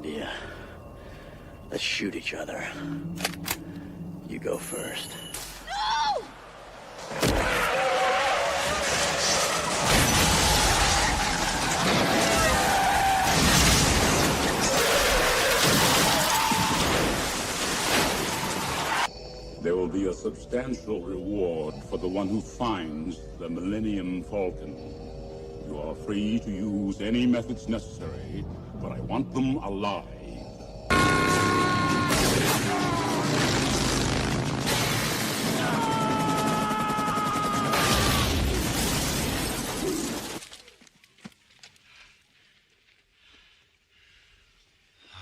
idea. Let's shoot each other. You go first. No! There will be a substantial reward for the one who finds the Millennium Falcon. You are free to use any methods necessary, but I want them alive. All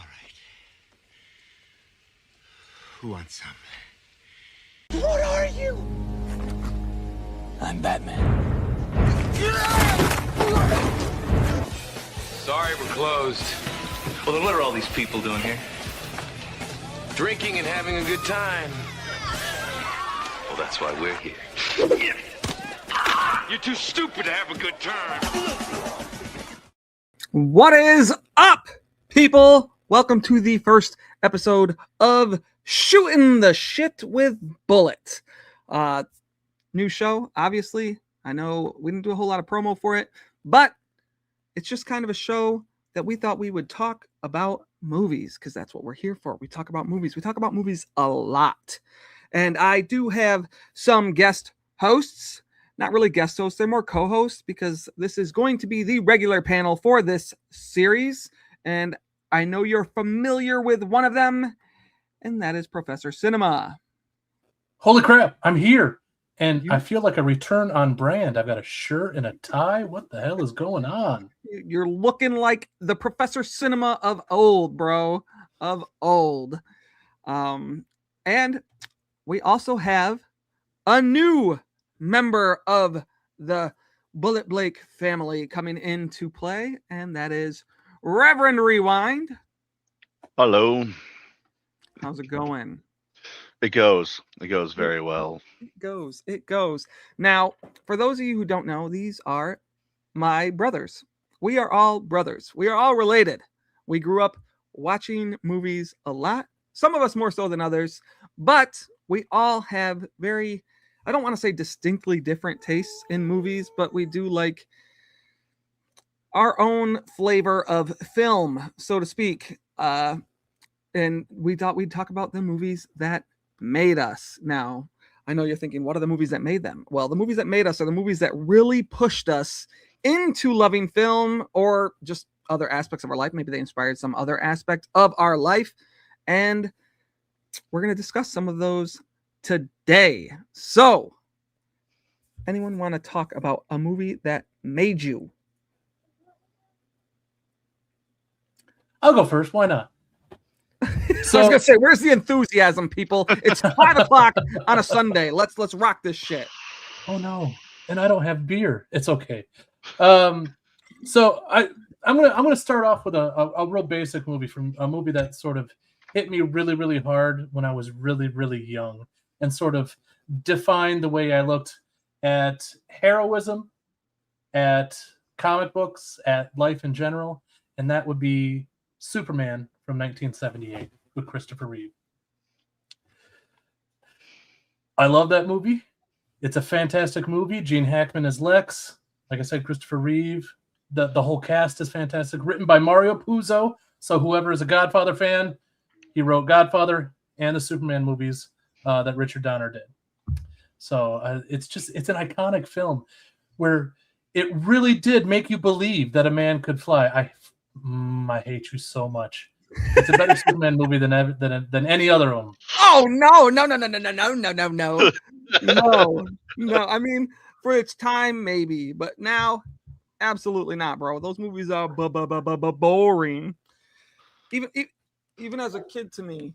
right. Who wants some? What are you? I'm Batman. Sorry, we're closed. Well, then what are all these people doing here? Drinking and having a good time. Well, that's why we're here. You're too stupid to have a good time. What is up, people? Welcome to the first episode of Shootin the Shit with Bulleit. New show, obviously. I know we didn't do a whole lot of promo for it, but it's just kind of a show that we thought we would talk about movies, because that's what we're here for. We talk about movies. We talk about movies a lot. And I do have some guest hosts. Not really guest hosts, they're more co-hosts, because this is going to be the regular panel for this series. And I know you're familiar with one of them, and that is Professor Cinema. Holy crap, I'm here. And I feel like a return on brand. I've got a shirt and a tie. What the hell is going on? You're looking like the Professor Cinema of old, bro. Of old. And we also have a new member of the Bulleit Blake family coming into play, and that is Reverend Rewind. Hello. How's it going? It goes very well. It goes. Now, for those of you who don't know, these are my brothers. We are all brothers. We are all related. We grew up watching movies a lot. Some of us more so than others, but we all have very, I don't want to say distinctly different tastes in movies, but we do like our own flavor of film, so to speak. And we thought we'd talk about the movies that made us. Now, I know you're thinking, what are the movies that made them? Well, the movies that made us are the movies that really pushed us into loving film, or just other aspects of our life. Maybe they inspired some other aspect of our life. And we're going to discuss some of those today. So, anyone want to talk about a movie that made you? I'll go first. Why not? So I was gonna say, where's the enthusiasm, people? It's 5:00 on a Sunday. Let's rock this shit. Oh no, and I don't have beer. It's okay. So I'm gonna start off with a real basic movie, from a movie that sort of hit me really, really hard when I was really, really young, and sort of defined the way I looked at heroism, at comic books, at life in general, and that would be Superman from 1978 with Christopher Reeve. I love that movie. It's a fantastic movie. Gene Hackman is Lex. Like I said, Christopher Reeve. The whole cast is fantastic. Written by Mario Puzo. So whoever is a Godfather fan, he wrote Godfather and the Superman movies that Richard Donner did. So it's an iconic film where it really did make you believe that a man could fly. I hate you so much. It's a better Superman movie than any other one. Oh no! No. I mean, for its time, maybe, but now, absolutely not, bro. Those movies are boring. Even as a kid, to me,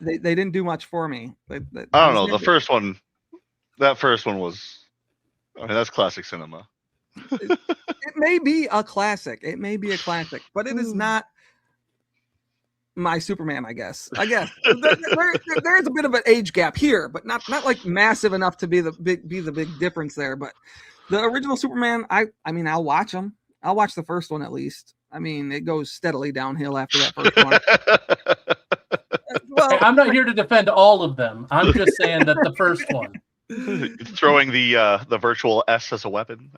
they didn't do much for me. I don't know. That first one was. I mean, that's classic cinema. It may be a classic, but it is not my Superman, I guess. There is a bit of an age gap here, but not like massive enough to be the big difference there. But the original Superman, I mean, I'll watch them. I'll watch the first one at least. I mean, it goes steadily downhill after that first one. Well, Hey, I'm not here to defend all of them. I'm just saying that the first one. Throwing the virtual S as a weapon.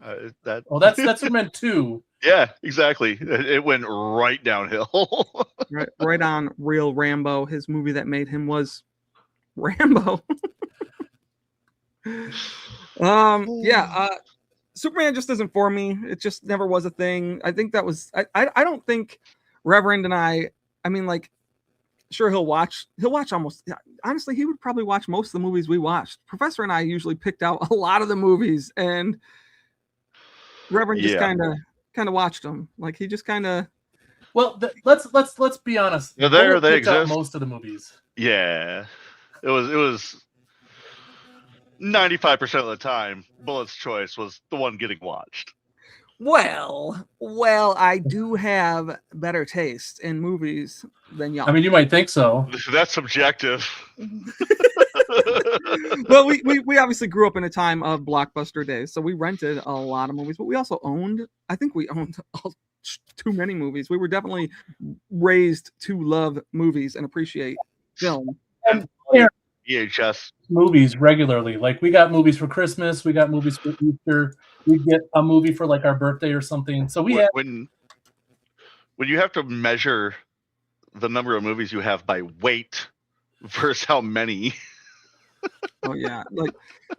That's Superman 2. Yeah, exactly. It went right downhill. right on Real Rambo. His movie that made him was Rambo. Superman just isn't for me. It just never was a thing. I think that was I don't think Reverend and I mean, like, sure, he'll watch almost, honestly, he would probably watch most of the movies we watched. Professor and I usually picked out a lot of the movies, and Reverend just kind of watched them. Like, he just kind of. Well, let's be honest. They picked out exist. Most of the movies. Yeah, it was 95% of the time. Bulleit's choice was the one getting watched. Well, I do have better taste in movies than y'all. I mean, you might think so. That's subjective. Well, we obviously grew up in a time of blockbuster days, so we rented a lot of movies, but we also owned. I think we owned too many movies. We were definitely raised to love movies and appreciate film. And VHS movies regularly. Like, we got movies for Christmas, we got movies for Easter, we get a movie for like our birthday or something. So we when you have to measure the number of movies you have by weight versus how many. Oh yeah, like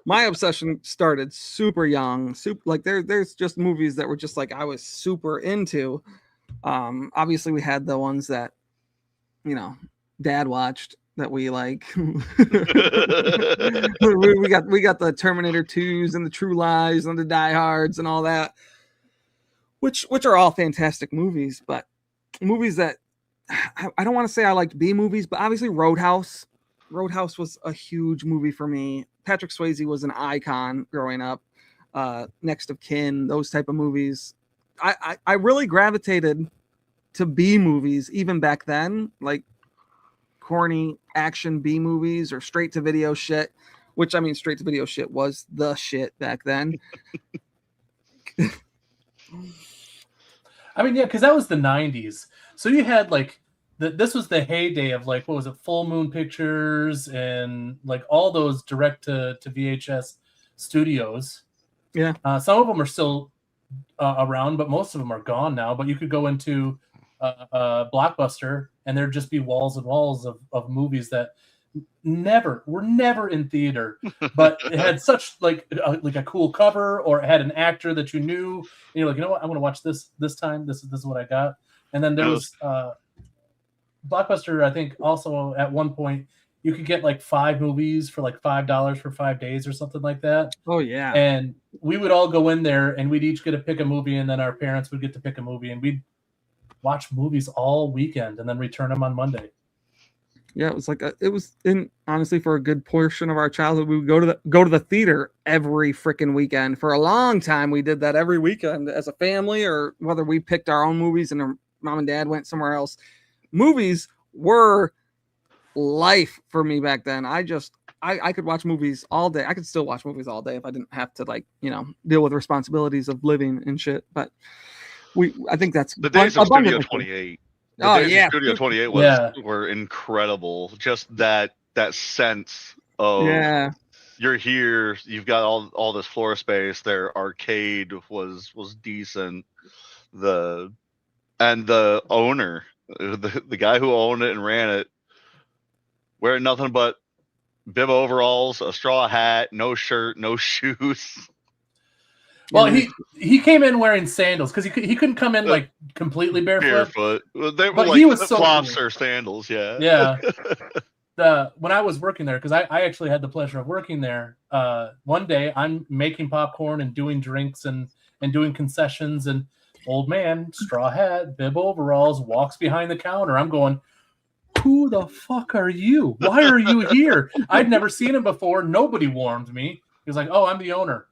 my obsession started super young. Like there's just movies that were just like I was super into. Obviously we had the ones that, you know, Dad watched that we like. we got the Terminator 2s and the True Lies and the Die Hards and all that, which are all fantastic movies, but movies that I don't want to say I liked B movies, but obviously Roadhouse was a huge movie for me. Patrick Swayze was an icon growing up. Next of Kin, those type of movies. I really gravitated to B movies even back then, like corny action B movies or straight to video shit, which I mean, straight to video shit was the shit back then. I mean, yeah, because that was the 90s. So you had like this was the heyday of like, what was it, Full Moon Pictures and like all those direct to VHS studios. Yeah. Some of them are still around, but most of them are gone now. But you could go into Blockbuster and there'd just be walls and walls of movies that were never in theater, but it had such like a cool cover, or it had an actor that you knew, and you're like, you know what, I'm going to watch this time. This is what I got. And then there was Blockbuster, I think also at one point you could get like 5 movies for like $5 for 5 days or something like that. Oh yeah. And we would all go in there and we'd each get to pick a movie, and then our parents would get to pick a movie, and we'd watch movies all weekend and then return them on Monday. Yeah, it was like honestly, for a good portion of our childhood, we would go to the theater every freaking weekend. For a long time, we did that every weekend as a family, or whether we picked our own movies and our mom and dad went somewhere else. Movies were life for me back then. I could watch movies all day. I could still watch movies all day if I didn't have to, like, you know, deal with responsibilities of living and shit. But I think that's the days of Studio 28. Studio 28 were incredible. Just that sense of you're here, you've got all this floor space. Their arcade was decent. The owner, the guy who owned it and ran it, wearing nothing but bib overalls, a straw hat, no shirt, no shoes. Well, he came in wearing sandals because he couldn't come in like completely barefoot. They were but like he was so flops cool. or sandals, yeah. Yeah. When I was working there, because I actually had the pleasure of working there, one day I'm making popcorn and doing drinks and doing concessions, and old man, straw hat, bib overalls, walks behind the counter. I'm going, who the fuck are you? Why are you here? I'd never seen him before. Nobody warned me. He was like, oh, I'm the owner.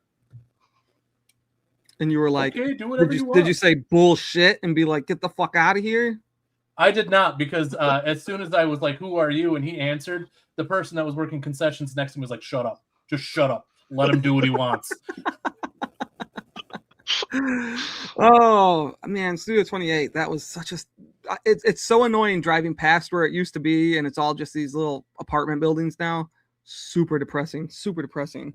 And you were like, okay, do whatever you want. Did you say bullshit and be like, get the fuck out of here? I did not, because as soon as I was like, who are you? And he answered, the person that was working concessions next to me was like, shut up. Just shut up. Let him do what he wants. Oh man, Studio 28. That was such a. It's so annoying driving past where it used to be, and it's all just these little apartment buildings now. Super depressing. Super depressing.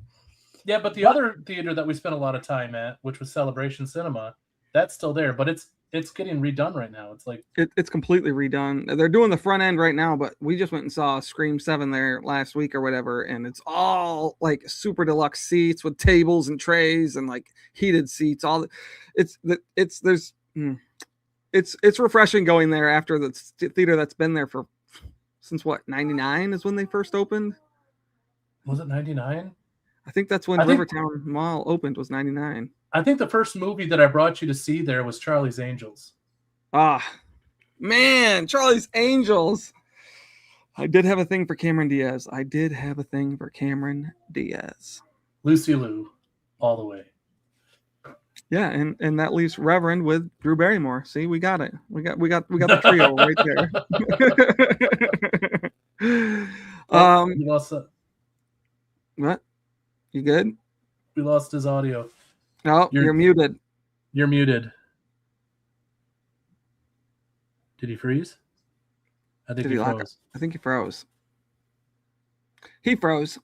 Yeah, but the other theater that we spent a lot of time at, which was Celebration Cinema, that's still there, but it's getting redone right now. It's like it's completely redone. They're doing the front end right now, but we just went and saw Scream 7 there last week or whatever, and it's all like super deluxe seats with tables and trays and like heated seats. It's refreshing going there after the theater that's been there for since what, 99 is when they first opened. Was it 99? I think that's when Rivertown Mall opened, was 99. I think the first movie that I brought you to see there was Charlie's Angels. Ah, man, Charlie's Angels. I did have a thing for Cameron Diaz. Lucy Liu, all the way. Yeah, and that leaves Reverend with Drew Barrymore. See, we got it. We got the trio right there. You lost what? You good? We lost his audio. No, you're muted. You're muted. Did he freeze? I think he froze. I think he froze. He froze.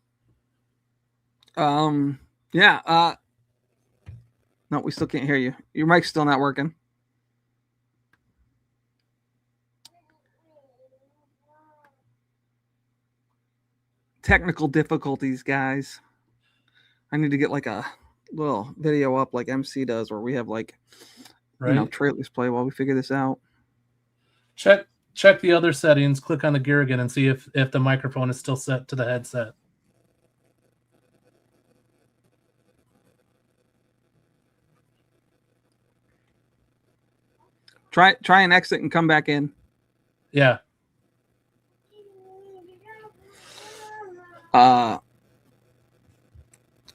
Yeah. No, we still can't hear you. Your mic's still not working. Technical difficulties, guys. I need to get like a little video up like MC does where we have like, trailers play while we figure this out. Check the other settings, click on the gear again and see if the microphone is still set to the headset. Try and exit and come back in. Yeah.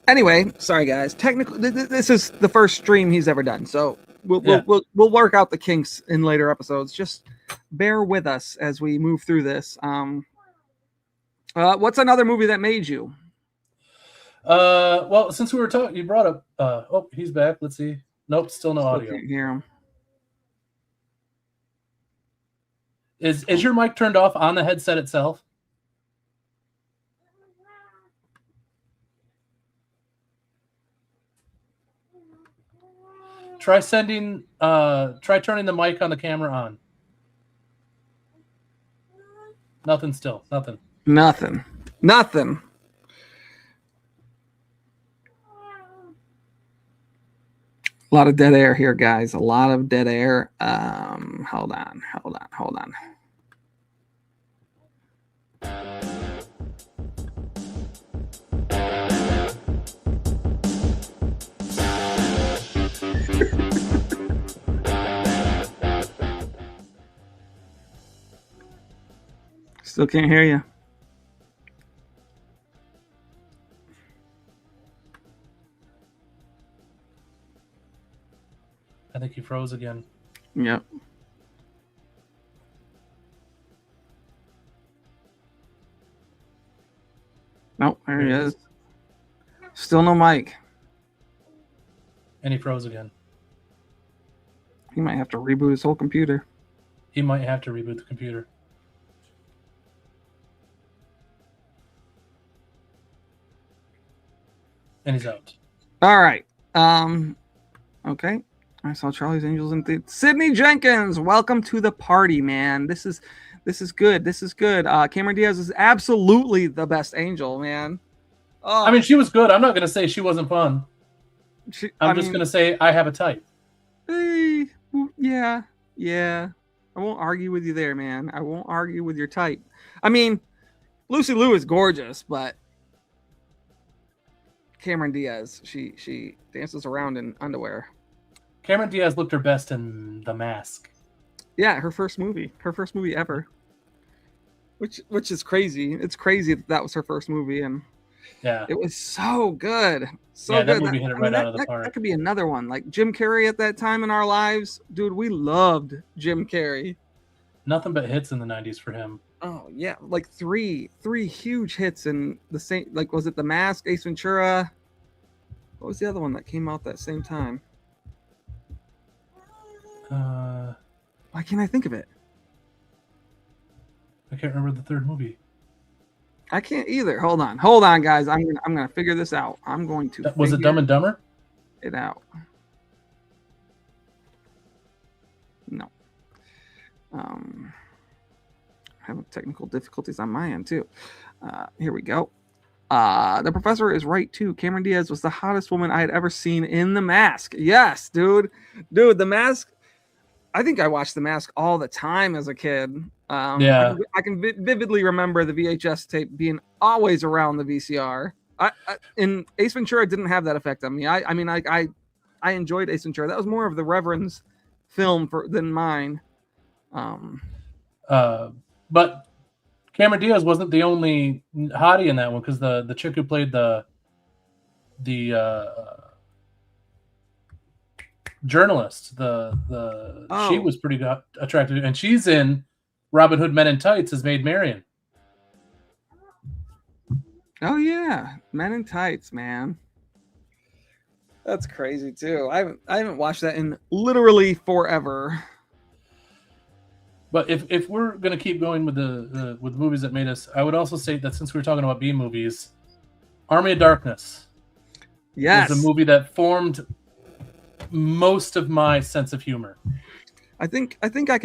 Anyway, sorry guys. This is the first stream he's ever done, so we'll work out the kinks in later episodes. Just bear with us as we move through this. What's another movie that made you? Well, since we were talking, you brought up. Oh, he's back. Let's see. Nope, still no audio. Can't hear him. Is your mic turned off on the headset itself? Try turning the mic on the camera on. Nothing still. Nothing. A lot of dead air here, guys. A lot of dead air. Hold on. Still can't hear you. I think he froze again. Yep. Nope, there he is. Still no mic. And he froze again. He might have to reboot his whole computer. He might have to reboot the computer. And he's out. All right. Okay. I saw Charlie's Angels in the Sidney Jenkins. Welcome to the party, man. This is good. Cameron Diaz is absolutely the best Angel, man. Oh. I mean, she was good. I'm not going to say she wasn't fun. I'm just going to say I have a type. Yeah. I won't argue with you there, man. I won't argue with your type. I mean, Lucy Liu is gorgeous, but Cameron Diaz, she dances around in underwear. Cameron Diaz looked her best in The Mask. Yeah, her first movie ever. Which is crazy. It's crazy that was her first movie, and yeah, it was so good. Good. That movie hit it right out of the park. That could be another one. Like Jim Carrey at that time in our lives, dude. We loved Jim Carrey. Nothing but hits in the 90s for him. Oh yeah, like three huge hits in the same. Like, was it The Mask, Ace Ventura? What was the other one that came out that same time? Why can't I think of it? I can't remember the third movie. I can't either. Hold on, guys. I'm gonna figure this out. I'm going to. Was it Dumb and Dumber? It out. No. Having technical difficulties on my end too. Here we go. The professor is right too. Cameron Diaz was the hottest woman I had ever seen in The Mask. Yes, dude. The Mask. I think I watched The Mask all the time as a kid. Yeah, I can vividly remember the VHS tape being always around the VCR. In Ace Ventura didn't have that effect on me. I enjoyed Ace Ventura. That was more of the Reverend's film than mine. But Cameron Diaz wasn't the only hottie in that one, because the chick who played the journalist, she was pretty attractive, and she's in Robin Hood Men in Tights as Maid Marian. Oh yeah, Men in Tights, man. That's crazy too. I haven't watched that in literally forever. But if we're gonna keep going with the movies that made us, I would also say that since we're talking about B movies, Army of Darkness, yes, is a movie that formed most of my sense of humor. I think I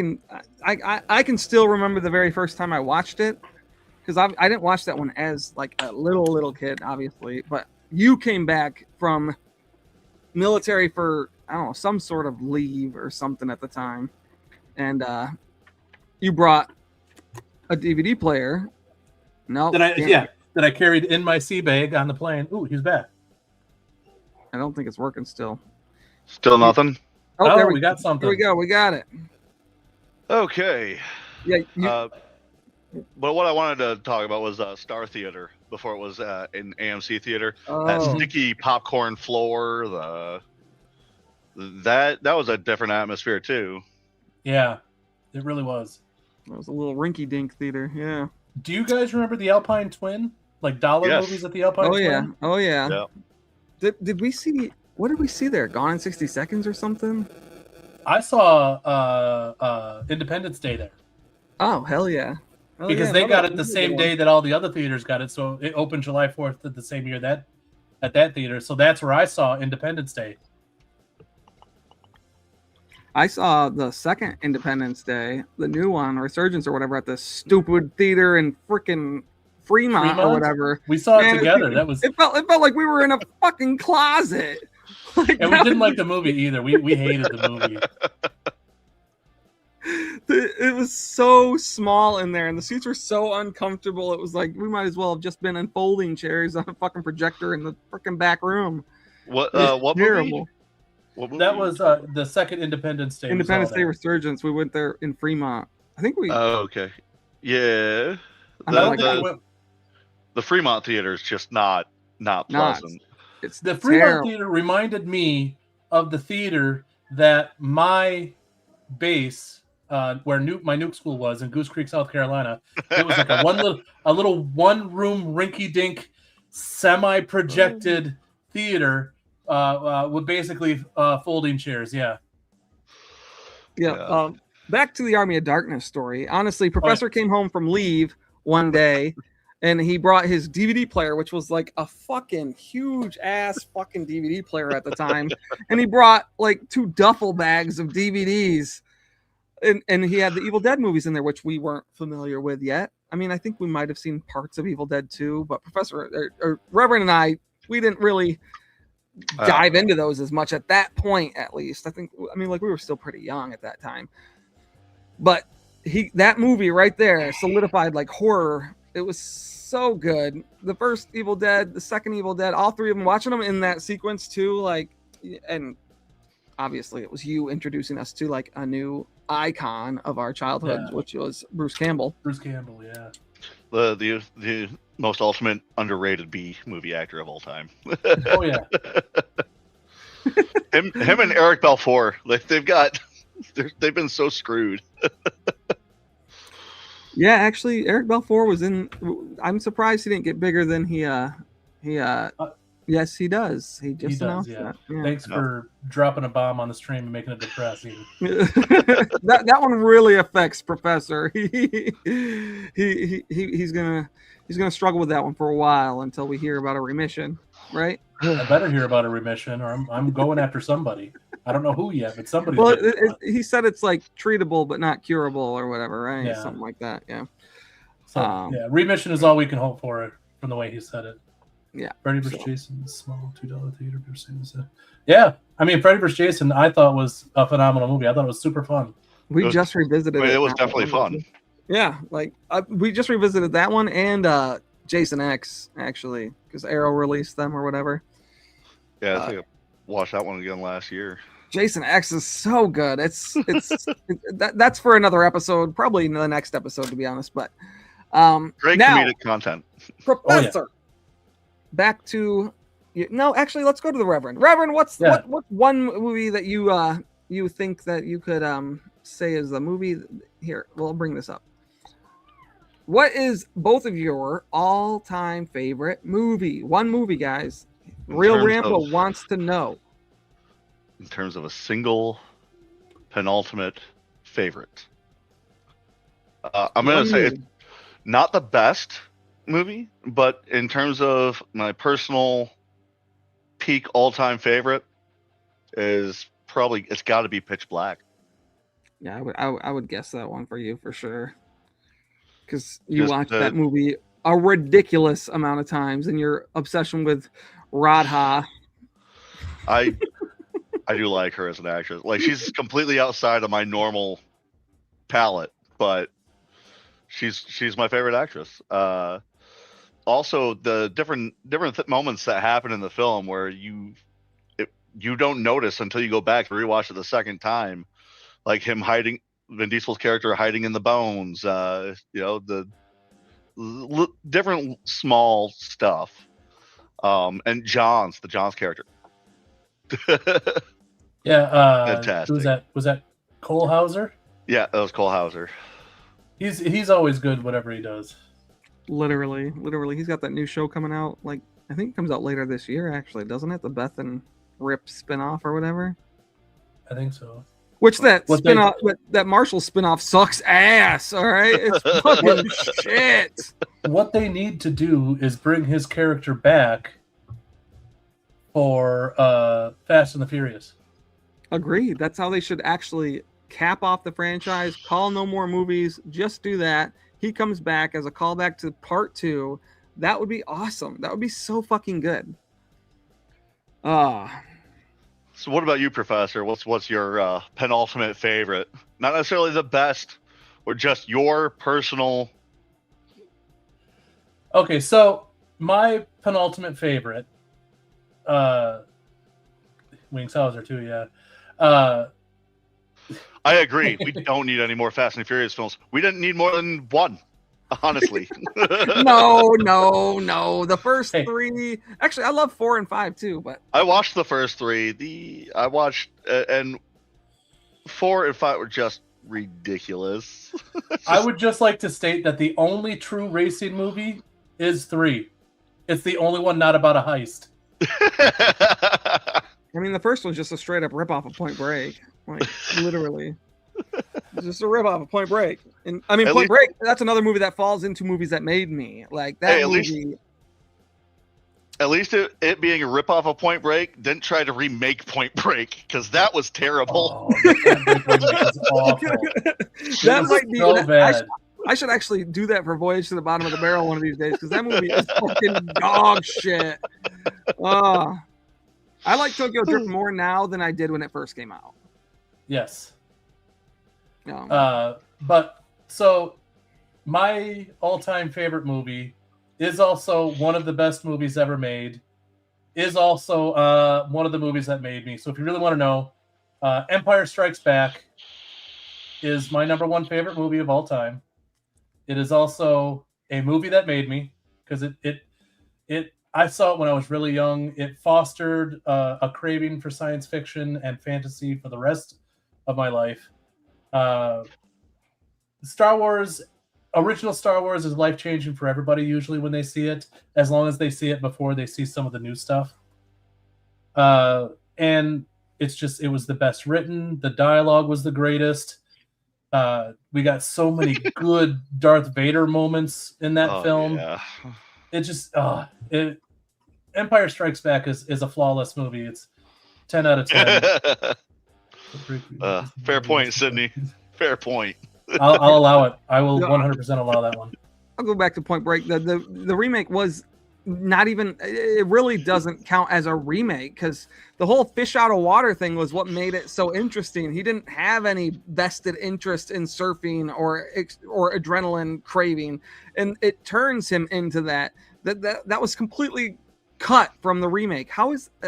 can still remember the very first time I watched it, because I didn't watch that one as like a little kid, obviously. But you came back from military for, I don't know, some sort of leave or something at the time, and you brought a DVD player. No, that I carried in my sea bag on the plane. Ooh, he's back. I don't think it's working still. Still nothing? Oh, there we got something. Here we go. We got it. Okay. Yeah. But what I wanted to talk about was Star Theater before it was in AMC Theater. Oh. That sticky popcorn floor. That was a different atmosphere too. Yeah, it really was. It was a little rinky-dink theater. Yeah. Do you guys remember the Alpine Twin? Like dollar movies at the Alpine Twin? Oh yeah. Did we see? What did we see there? Gone in 60 Seconds or something? I saw Independence Day there. Oh, hell yeah. Because they got it the same day that all the other theaters got it. So it opened July 4th the same year at that theater. So that's where I saw Independence Day. I saw the second Independence Day, the new one, Resurgence or whatever, at the stupid theater in freaking Fremont or whatever. We saw it together. It felt like we were in a fucking closet. Like, and we didn't like the movie either. We hated the movie. It was so small in there, and the seats were so uncomfortable. It was like we might as well have just been in folding chairs on a fucking projector in the freaking back room. What terrible. Movie? That was the second Independence Day. Independence Day Resurgence. We went there in Fremont. I think we. Oh, okay. Yeah. The Fremont Theater is just not pleasant. It's the Fremont Theater reminded me of the theater that my base, where my nuke school was in Goose Creek, South Carolina. It was like a little one-room rinky-dink, semi-projected theater with basically folding chairs. Yeah. Back to the Army of Darkness story. Honestly, Professor came home from leave one day, and he brought his DVD player, which was like a fucking huge ass fucking DVD player at the time. And he brought like 2 duffel bags of DVDs. And he had the Evil Dead movies in there, which we weren't familiar with yet. I mean, I think we might have seen parts of Evil Dead 2, but Professor or Reverend and I, we didn't really dive into those as much at that point, at least. I mean, like we were still pretty young at that time. But that movie right there solidified like horror. It was so good. The first Evil Dead, the second Evil Dead, all 3 of them, watching them in that sequence too, like, and obviously it was you introducing us to like a new icon of our childhood, which was Bruce Campbell. Bruce Campbell, yeah. The most ultimate underrated B movie actor of all time. Oh yeah. him and Eric Balfour, they've been so screwed. Yeah, actually, Eric Balfour was in. I'm surprised he didn't get bigger than he Yes, he does. He just announced yeah. that. Yeah. Thanks for dropping a bomb on the stream and making it depressing. that one really affects Professor. He's gonna struggle with that one for a while until we hear about a remission, right? I better hear about a remission, or I'm going after somebody. I don't know who yet, but somebody. Well, he said it's like treatable but not curable or whatever, right? Yeah. Something like that. Yeah. So remission is all we can hope for from the way he said it. Yeah. Freddy vs. Jason, small $2 theater. Yeah, I mean Freddy vs. Jason, I thought was a phenomenal movie. I thought it was super fun. We just revisited it. It was definitely fun. Yeah, like we just revisited that one and Jason X actually because Arrow released them or whatever. Yeah, I think I watched that one again last year. Jason X is so good. It's that's for another episode, probably the next episode to be honest. But great now, comedic content. Professor, back to no. Actually, let's go to the Reverend. Reverend, what's one movie that you think that you could say is the movie here? We'll bring this up. What is both of your all-time favorite movie? One movie, guys. Real Rambo wants to know. In terms of a single penultimate favorite, I'm going to say it's not the best movie, but in terms of my personal peak all-time favorite is probably, it's got to be Pitch Black. Yeah, I would guess that one for you for sure. Because you watched that movie a ridiculous amount of times and your obsession with Radha. I do like her as an actress. Like, she's completely outside of my normal palette, but she's my favorite actress. Also, the different moments that happen in the film where you don't notice until you go back and rewatch it the second time, like him hiding, Vin Diesel's character hiding in the bones, the different small stuff, and John's character. Yeah, fantastic. Was that Cole Hauser? Yeah, that was Cole Hauser. He's always good whatever he does. Literally, he's got that new show coming out. Like I think it comes out later this year, actually, doesn't it? The Beth and Rip spinoff or whatever. I think so. Which that spinoff, that Marshall spinoff sucks ass. All right, it's fucking shit. What they need to do is bring his character back for Fast and the Furious. Agreed. That's how they should actually cap off the franchise. Call no more movies. Just do that. He comes back as a callback to part 2. That would be awesome. That would be so fucking good. So what about you, Professor? What's your penultimate favorite? Not necessarily the best, or just your personal. Okay, so my penultimate favorite, Wings Hauser too, yeah. I agree. We don't need any more Fast and Furious films. We didn't need more than one, honestly. No. The first 3. Actually, I love 4 and 5 too. But I watched the first 3. I watched and 4 and 5 were just ridiculous. I would just like to state that the only true racing movie is 3. It's the only one not about a heist. I mean, the first one's just a straight up ripoff of Point Break. Like, literally. It's just a ripoff of Point Break. And I mean, Point Break, that's another movie that falls into movies that made me. Like, that movie. At least it being a ripoff of Point Break didn't try to remake Point Break, because that was terrible. Oh, that might be so bad. I should actually do that for Voyage to the Bottom of the Barrel one of these days, because that movie is fucking dog shit. I like Tokyo Drift more now than I did when it first came out. Yes. But so my all-time favorite movie is also one of the best movies ever made, is also one of the movies that made me. So if you really want to know, Empire Strikes Back is my number 1 favorite movie of all time. It is also a movie that made me, because I saw it when I was really young. It fostered a craving for science fiction and fantasy for the rest of my life. Star Wars original Star Wars is life-changing for everybody usually when they see it, as long as they see it before they see some of the new stuff. And it was the best written. The dialogue was the greatest. We got so many good Darth Vader moments in that film. Yeah. It just Empire Strikes Back is a flawless movie. It's 10 out of 10. Fair point, Sydney. Fair point. I'll allow it. I will 100% allow that one. I'll go back to Point Break. The remake was not even, it really doesn't count as a remake, because the whole fish out of water thing was what made it so interesting. He didn't have any vested interest in surfing or adrenaline craving, and it turns him into that was completely cut from the remake.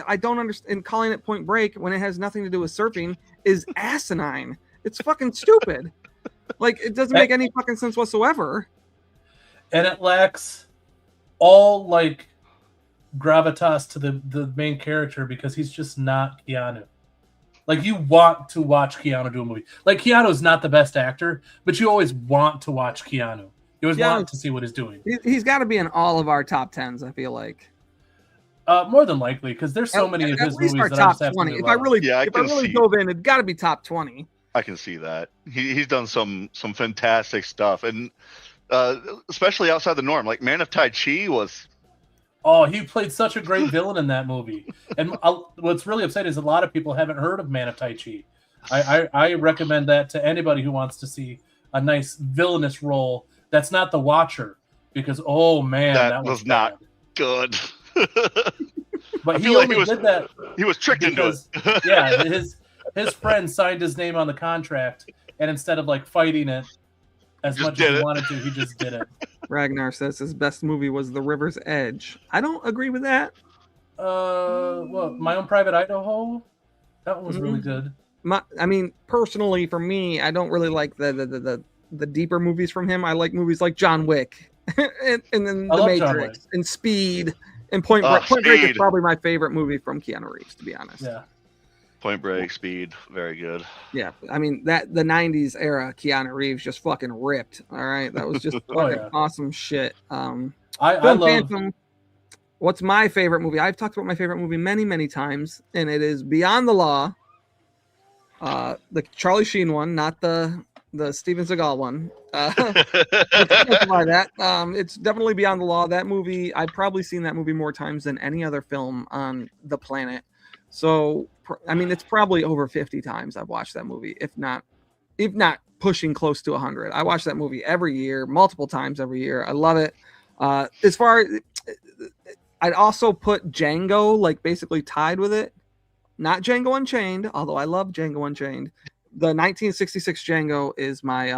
I don't understand, calling it Point Break when it has nothing to do with surfing is asinine. It's fucking stupid. Like, it doesn't make any fucking sense whatsoever. And it lacks all like gravitas to the main character, because he's just not Keanu. Like, you want to watch Keanu do a movie. Like, Keanu's not the best actor, but you always want to watch Keanu. You always want to see what he's doing. He's got to be in all of our top 10s, I feel like. More than likely, because there's so many of his movies that I just have 20. to If I really dove in, it'd got to be top 20. I can see that. He's done some fantastic stuff, and especially outside the norm. Like Man of Tai Chi was. Oh, he played such a great villain in that movie. And what's really upsetting is a lot of people haven't heard of Man of Tai Chi. I recommend that to anybody who wants to see a nice villainous role that's not The Watcher, because that was not good. But he only did that. He was tricked into it. Yeah, his friend signed his name on the contract, and instead of like fighting it as much as he wanted to, he just did it. Ragnar says his best movie was The River's Edge. I don't agree with that. My Own Private Idaho? That one was really good. Personally, for me, I don't really like the deeper movies from him. I like movies like John Wick, and then The Matrix, and Speed, and Point Break. Point Break is probably my favorite movie from Keanu Reeves, to be honest. Yeah. Point Break, Speed, very good. Yeah, I mean the '90s era Keanu Reeves just fucking ripped. All right, that was just fucking awesome shit. I love Phantom. What's my favorite movie? I've talked about my favorite movie many times, and it is Beyond the Law. The Charlie Sheen one, not the Steven Seagal one. It's definitely Beyond the Law. That movie, I've probably seen that movie more times than any other film on the planet. So, it's probably over 50 times I've watched that movie, if not pushing close to 100. I watch that movie every year, multiple times every year. I love it. As far as, I'd also put Django, like, basically tied with it. Not Django Unchained, although I love Django Unchained. The 1966 Django is my,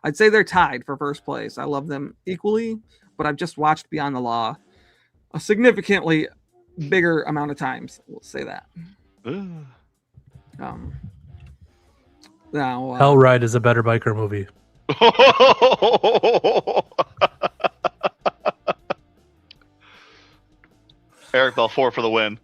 I'd say they're tied for first place. I love them equally, but I've just watched Beyond the Law a significantly bigger amount of times. We'll say that. Now, Hellride is a better biker movie. Eric Balfour for the win.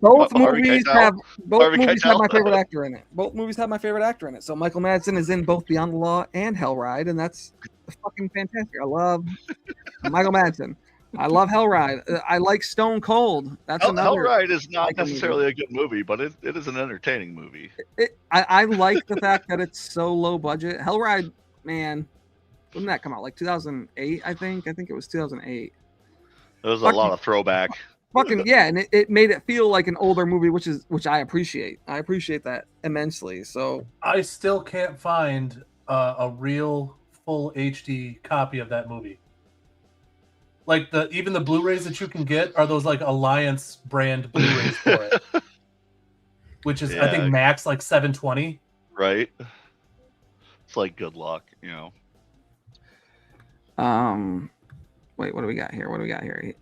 Both movies have my favorite actor in it. Both movies have my favorite actor in it. So Michael Madsen is in both Beyond the Law and Hellride, and that's fucking fantastic. I love Michael Madsen. I love Hellride. I like Stone Cold. That's another. Hellride is not necessarily a good movie, but it is an entertaining movie. I like the fact that it's so low budget. Hellride, man, when did that come out? Like 2008, I think. I think it was 2008. There was a lot of throwback. Fucking yeah, and it made it feel like an older movie, which I appreciate. I appreciate that immensely. So I still can't find a real full HD copy of that movie. Like even the Blu-rays that you can get are those like Alliance brand Blu-rays for it, which is I think max like 720. Right. It's like good luck, Wait, what do we got here?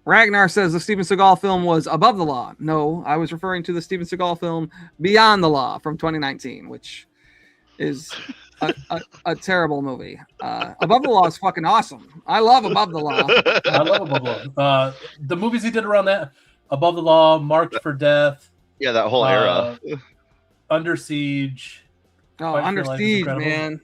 Ragnar says the Steven Seagal film was Above the Law. No, I was referring to the Steven Seagal film Beyond the Law from 2019, which is a terrible movie. Above the Law is fucking awesome. I love Above the Law. I love Above the Law. The movies he did around that, Above the Law, Marked for Death. Yeah, that whole era. Under Siege. Oh, Under Siege, man.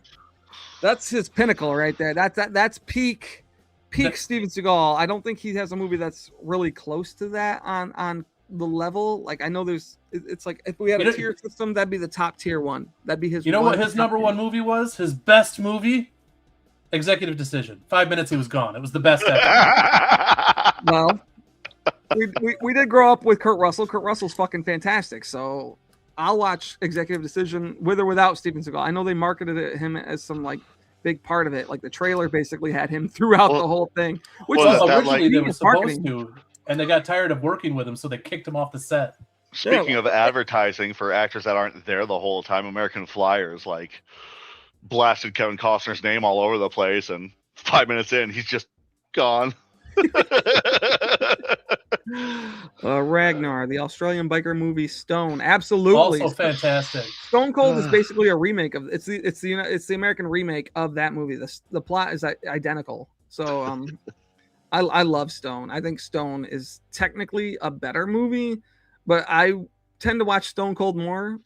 That's his pinnacle right there. That's peak Steven Seagal. I don't think he has a movie that's really close to that on the level. Like I know it's like if we had a tier system, that'd be the top tier one. That'd be his. You know what his number one movie was? His best movie? Executive Decision. 5 minutes, he was gone. It was the best ever. Well, we did grow up with Kurt Russell. Kurt Russell's fucking fantastic. So I'll watch Executive Decision with or without Steven Seagal. I know they marketed him as some like big part of it. Like the trailer basically had him throughout the whole thing. Which was originally they were supposed to, and they got tired of working with him, so they kicked him off the set. Speaking of advertising for actors that aren't there the whole time, American Flyers like blasted Kevin Costner's name all over the place, and 5 minutes in, he's just gone. Ragnar, the Australian biker movie Stone, absolutely also fantastic. Stone Cold is basically a remake of it's the American remake of that movie. The plot is identical. So I love Stone. I think Stone is technically a better movie, but I tend to watch Stone Cold more.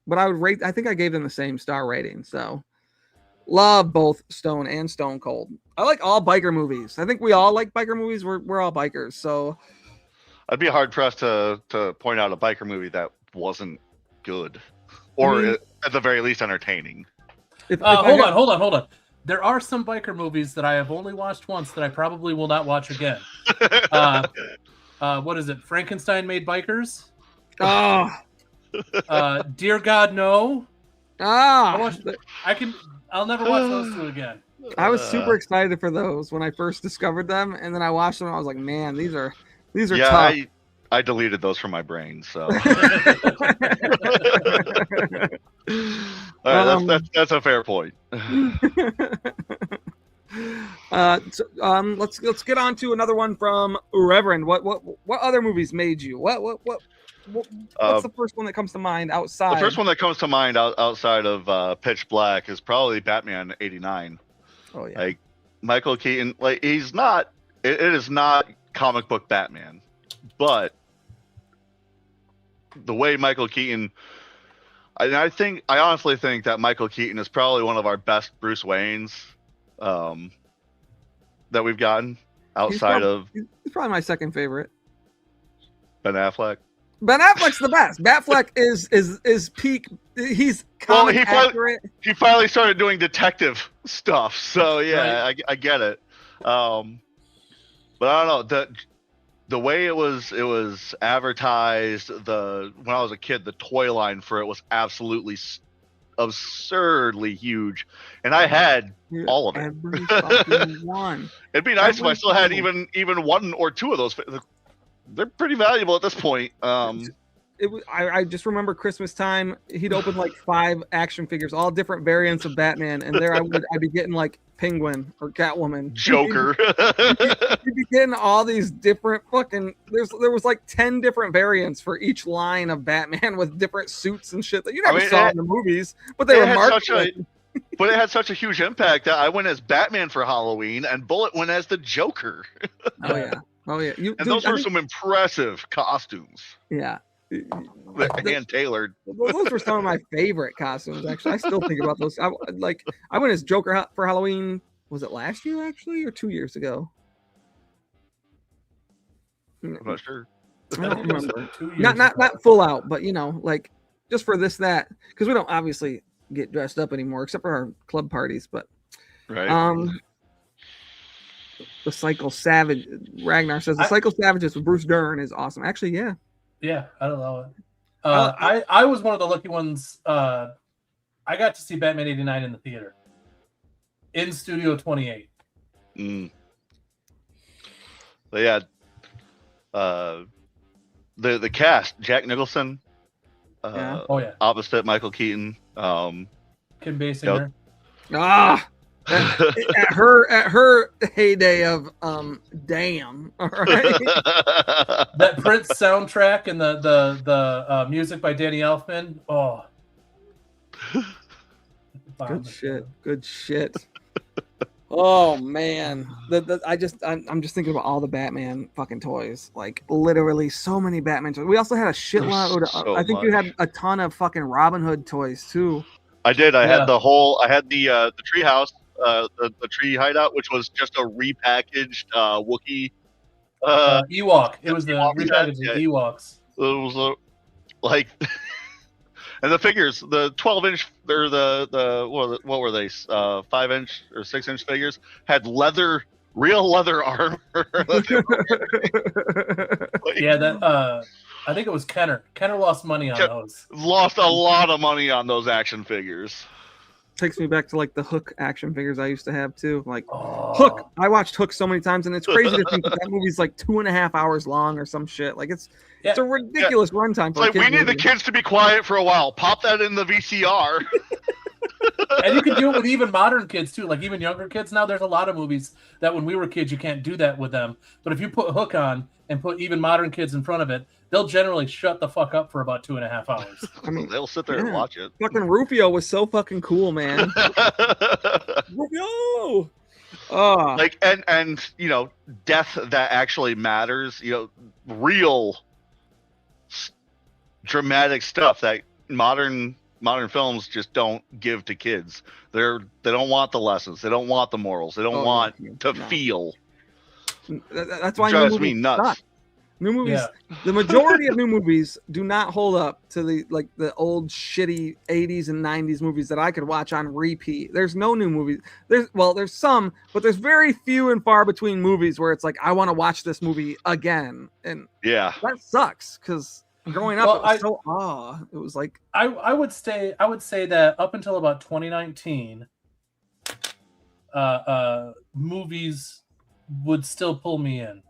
But I think I gave them the same star rating. So love both Stone and Stone Cold. I like all biker movies. I think we all like biker movies. We're all bikers. So I'd be hard pressed to point out a biker movie that wasn't good, or at the very least entertaining. Hold on. There are some biker movies that I have only watched once that I probably will not watch again. What is it? Frankenstein Made Bikers? Oh. Dear God, No. I'll never watch those two again. I was super excited for those when I first discovered them, and then I watched them and I was like, man, these are tough. I deleted those from my brain, so all right, that's a fair point. Let's get on to another one from Reverend. What other movies made you? What's the first one that comes to mind outside? The first one that comes to mind outside of Pitch Black is probably Batman '89. Oh yeah. Like Michael Keaton, like he's not. It is not comic book Batman, but the way Michael Keaton. I honestly think that Michael Keaton is probably one of our best Bruce Waynes that we've gotten outside of. He's probably my second favorite. Ben Affleck. Ben Affleck's the best. Batfleck is peak. He's accurate. He finally started doing detective stuff. So yeah, right. I get it. But I don't know the way it was advertised. When I was a kid, the toy line for it was absolutely absurdly huge, and I had all of it. One. It'd be nice if I still had even one or two of those. They're pretty valuable at this point. I just remember Christmas time. He'd open like 5 action figures, all different variants of Batman, and there I'd be getting like Penguin or Catwoman, Joker. You'd be getting all these different fucking. There was like 10 different variants for each line of Batman with different suits and shit that you never saw in the movies, but they were marketed. But it had such a huge impact that I went as Batman for Halloween, and Bulleit went as the Joker. Oh yeah. Those were some impressive costumes. Yeah. Hand tailored. Those were some of my favorite costumes. Actually, I still think about those. I went as Joker for Halloween. Was it last year actually, or 2 years ago? I'm not sure. I don't remember. Not full out, but like just for that, because we don't obviously get dressed up anymore except for our club parties. But right. The Cycle Savage. Ragnar says the Cycle Savages with Bruce Dern is awesome. Actually, yeah. Yeah, I don't know it. I was one of the lucky ones. I got to see Batman '89 in the theater, in Studio 28. They had the cast: Jack Nicholson, opposite Michael Keaton, Kim Basinger. At her heyday of damn, all right. That Prince soundtrack and the music by Danny Elfman. Oh, good shit. Oh man, I'm just thinking about all the Batman fucking toys. Like literally so many Batman toys. We also had a shitload. I think you had a ton of fucking Robin Hood toys too. I did. I had the treehouse. the tree hideout, which was just a repackaged Wookiee. Ewok. It was the repackaged Ewoks. It was like, and the figures, the 12-inch, or the what were they? 5-inch or 6-inch figures had real leather armor. Yeah, that. I think it was Kenner. Kenner lost money on those. Lost a lot of money on those action figures. Takes me back to like the Hook action figures I used to have too. Like Hook, I watched Hook so many times, and it's crazy to think that movie's like 2.5 hours long or some shit. Like it's a ridiculous runtime. For like we need the kids to be quiet for a while. Pop that in the VCR. And you can do it with even modern kids too, like even younger kids now. There's a lot of movies that when we were kids you can't do that with them. But if you put Hook on and put even modern kids in front of it, they'll generally shut the fuck up for about 2.5 hours. I mean, they'll sit there and watch it. Fucking Rufio was so fucking cool, man. Rufio. Like and you know, death that actually matters. You know, real dramatic stuff that modern films just don't give to kids. They don't want the lessons. They don't want the morals. They don't want to feel. That's why drives me nuts. Suck. New movies, the majority of new movies do not hold up to the old shitty 80s and 90s movies that I could watch on repeat. There's no new movies. There's some, but there's very few and far between movies where it's like I want to watch this movie again. And that sucks because growing up it was like I would say that up until about 2019, movies would still pull me in.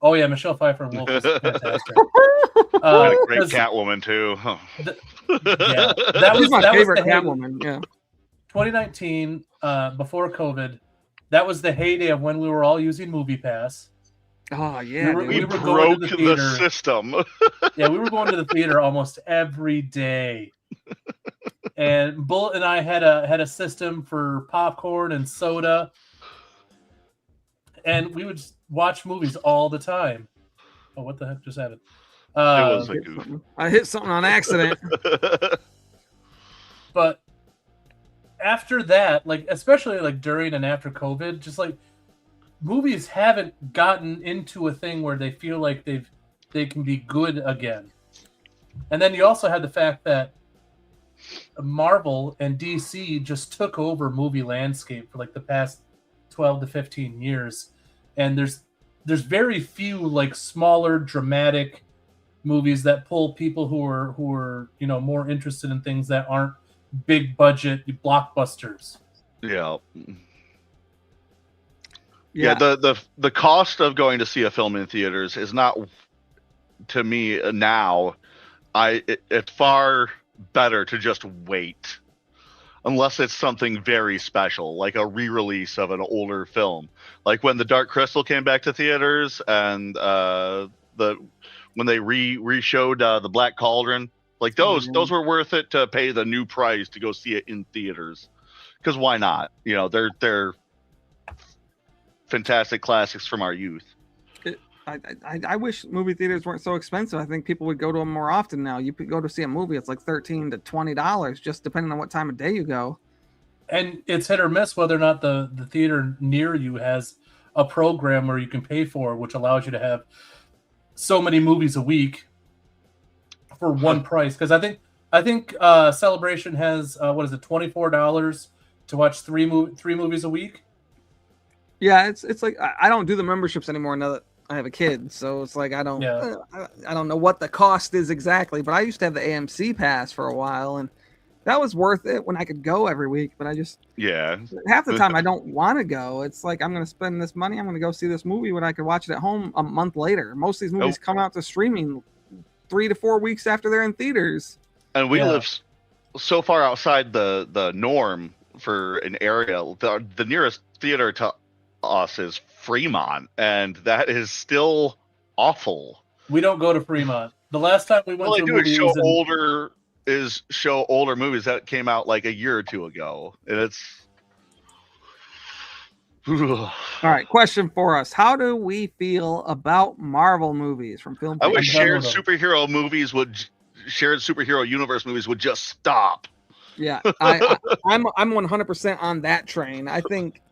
Oh yeah, Michelle Pfeiffer and Wolf is fantastic. Great Catwoman too. That was my favorite Catwoman. Yeah, 2019, before COVID, that was the heyday of when we were all using MoviePass. Oh yeah, we were broke going to the system. Yeah, we were going to the theater almost every day. And Bulleit and I had a system for popcorn and soda, and we would watch movies all the time. Oh, what the heck just happened? It was a goof. I hit something on accident. But after that, like especially like during and after COVID, just like movies haven't gotten into a thing where they feel like they can be good again. And then you also had the fact that Marvel and DC just took over movie landscape for like the past 12 to 15 years. And there's very few like smaller dramatic movies that pull people who are you know more interested in things that aren't big budget blockbusters. Yeah. The cost of going to see a film in theaters is not, to me now, it's far better to just wait. Unless it's something very special, like a re-release of an older film, like when The Dark Crystal came back to theaters, and when they re-showed The Black Cauldron, like those were worth it to pay the new price to go see it in theaters, because why not? You know, they're fantastic classics from our youth. I wish movie theaters weren't so expensive. I think people would go to them more often now. You could go to see a movie, it's like $13 to $20, just depending on what time of day you go. And it's hit or miss whether or not the theater near you has a program where you can pay for, which allows you to have so many movies a week for one price. Because I think Celebration has $24 to watch three movies a week. Yeah, it's like I don't do the memberships anymore now that I have a kid, so it's like I don't know what the cost is exactly, but I used to have the AMC pass for a while, and that was worth it when I could go every week. But I just half the time I don't want to go. It's like I'm going to spend this money. I'm going to go see this movie when I could watch it at home a month later. Most of these movies come out to streaming 3 to 4 weeks after they're in theaters. And we live so far outside the norm for an area. The nearest theater to us is Fremont, and that is still awful. We don't go to Fremont. The last time we went to a movie show older movies that came out like a year or two ago, and it's all right. Question for us: how do we feel about Marvel movies from film? I wish shared superhero universe movies would just stop. Yeah, I'm 100% on that train. I think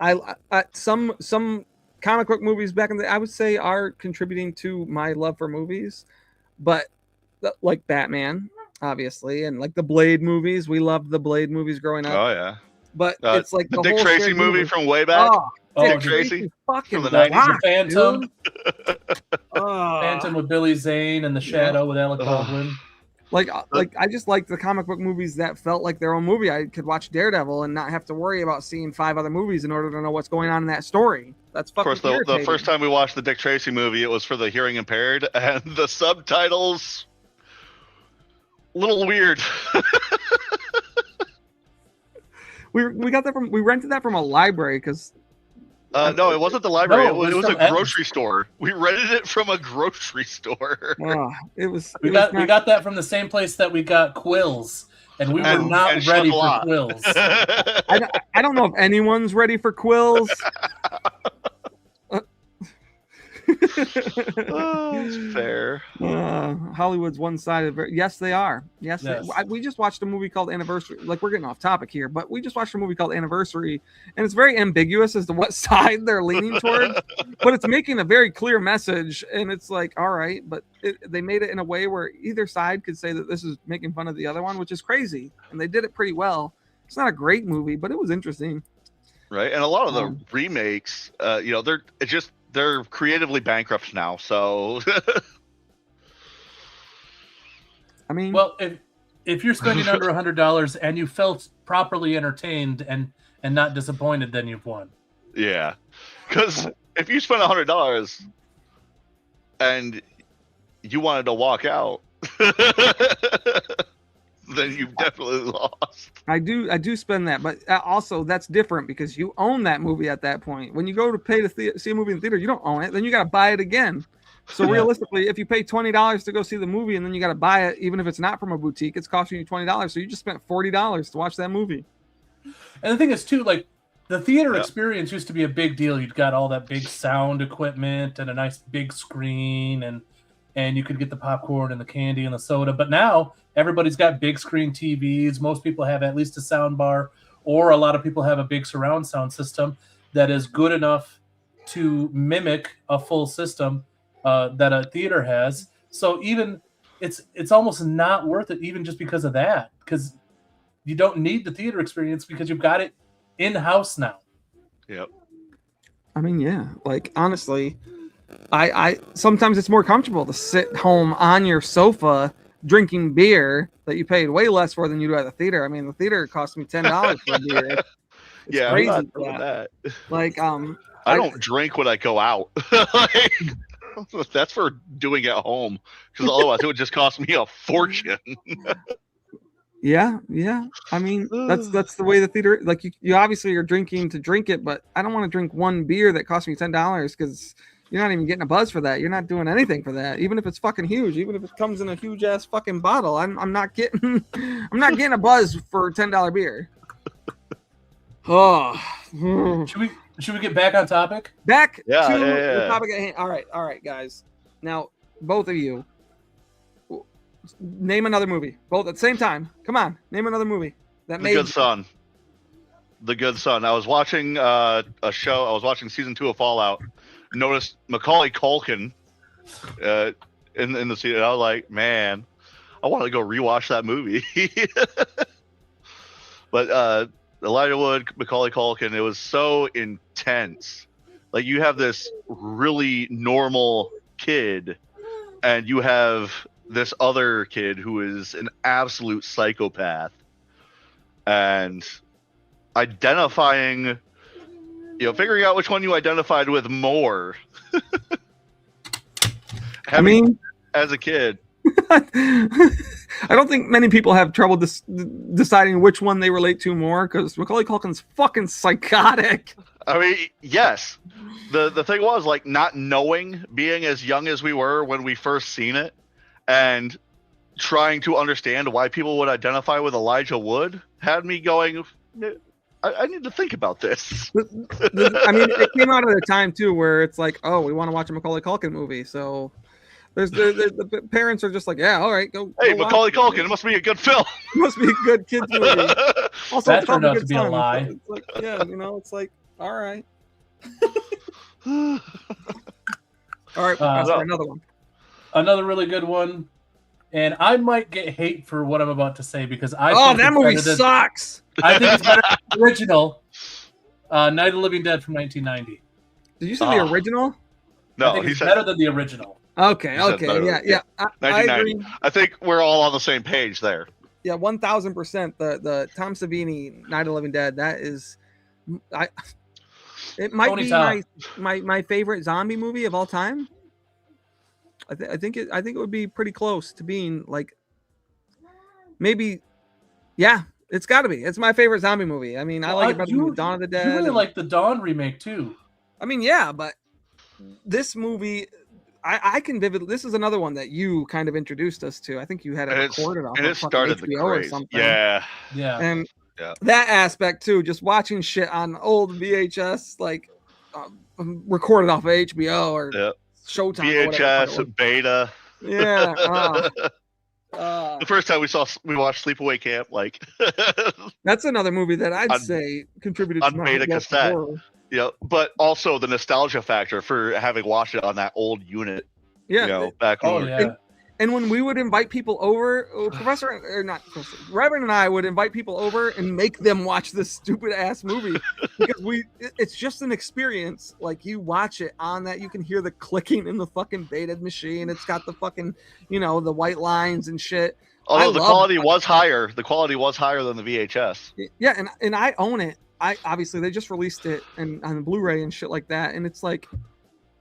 some comic book movies back in the I would say are contributing to my love for movies, but like Batman, obviously, and like the Blade movies. We loved the Blade movies growing up. Oh yeah. But it's like the Dick Tracy movie from way back. Dick Tracy fucking from the 90s. rock, Phantom. Oh. Phantom with Billy Zane and The Shadow with Alec Baldwin. Like I just like the comic book movies that felt like their own movie. I could watch Daredevil and not have to worry about seeing 5 other movies in order to know what's going on in that story. That's fucking Of course, the first time we watched the Dick Tracy movie, it was for the hearing impaired, and the subtitles a little weird. we got that we rented that from a library because. No, it wasn't the library. No, it was a grocery store. We rented it from a grocery store. It was. We got that from the same place that we got Quills, and we were not ready for Quills. I don't know if anyone's ready for Quills. It's fair. Hollywood's one-sided. Yes, they are. Yes. We just watched a movie called Anniversary. Like, we're getting off topic here, but we just watched a movie called Anniversary, and it's very ambiguous as to what side they're leaning towards. But it's making a very clear message, and it's like, all right, but they made it in a way where either side could say that this is making fun of the other one, which is crazy, and they did it pretty well. It's not a great movie, but it was interesting. Right, and a lot of the remakes, they're creatively bankrupt now, so I mean, well, if you're spending under $100 and you felt properly entertained and not disappointed, then you've won. Yeah, because if you spend $100 and you wanted to walk out, then you've definitely lost. I do spend that, but also that's different because you own that movie at that point. When you go to pay to see a movie in the theater, you don't own it. Then you got to buy it again. So realistically, if you pay $20 to go see the movie and then you got to buy it, even if it's not from a boutique, it's costing you $20. So you just spent $40 to watch that movie. And the thing is too, like the theater experience used to be a big deal. You'd got all that big sound equipment and a nice big screen, and you could get the popcorn and the candy and the soda. But now everybody's got big screen TVs. Most people have at least a sound bar, or a lot of people have a big surround sound system that is good enough to mimic a full system that a theater has. So even it's almost not worth it, even just because of that, because you don't need the theater experience because you've got it in-house now. Yep. I mean, yeah, like honestly, I sometimes it's more comfortable to sit home on your sofa drinking beer that you paid way less for than you do at the theater. I mean, the theater cost me $10 for a beer. It's crazy. I'm not doing that. Like, I don't drink when I go out. That's for doing at home, because otherwise it would just cost me a fortune. Yeah. I mean, that's the way the theater. Like, you obviously are drinking to drink it, but I don't want to drink one beer that cost me $10 because you're not even getting a buzz for that. You're not doing anything for that, even if it's fucking huge. Even if it comes in a huge ass fucking bottle, I'm not getting a buzz for $10 beer. Oh, should we get back on topic? Back to the topic at hand. All right, guys. Now, both of you, name another movie. Both at the same time. Come on, name another movie that made Good Son. The Good Son. I was watching a show. I was watching season 2 of Fallout. Noticed Macaulay Culkin in the scene. I was like, man, I want to go rewatch that movie. But Elijah Wood, Macaulay Culkin, it was so intense. Like, you have this really normal kid, and you have this other kid who is an absolute psychopath, and identifying, figuring out which one you identified with more. I mean, as a kid. I don't think many people have trouble deciding which one they relate to more, because Macaulay Culkin's fucking psychotic. I mean, yes. The thing was, like, not knowing, being as young as we were when we first seen it, and trying to understand why people would identify with Elijah Wood had me going, I need to think about this. I mean, it came out at a time, too, where it's like, oh, we want to watch a Macaulay Culkin movie, so The parents are just like, yeah, all right, go. Hey, go Macaulay Culkin, it must be a good film. It must be a good kids movie. Also, that turned out to be a lie. It's like, yeah, it's like, all right. All right, another one. Another really good one, and I might get hate for what I'm about to say because that movie sucks. I think it's better than the original. Night of the Living Dead from 1990. Did you say the original? No, I think it's better than the original. Okay, yeah. I agree. I think we're all on the same page there. Yeah, 1000%. The Tom Savini Night of the Living Dead. That is, it might be my favorite zombie movie of all time. I think it would be pretty close to being like, maybe, yeah. It's got to be. It's my favorite zombie movie. I mean, I like it better than Dawn of the Dead. You really like the Dawn remake too. I mean, yeah, but this movie, I can vividly. This is another one that you kind of introduced us to. I think you had it recorded off. And it started the craze. Yeah. And that aspect too, just watching shit on old VHS, like recorded off of HBO or Showtime. VHS, Beta. Yeah. The first time we watched Sleepaway Camp, like that's another movie that I'd say contributed on beta cassette. But also the nostalgia factor for having watched it on that old unit. Yeah, back when and when we would invite people over, Reverend and I would invite people over and make them watch this stupid ass movie because it's just an experience. Like you watch it on that, you can hear the clicking in the fucking beta machine. It's got the fucking, the white lines and shit. Although the quality was higher. The quality was higher than the VHS. Yeah, and I own it. I obviously they just released it on Blu-ray and shit like that, and it's like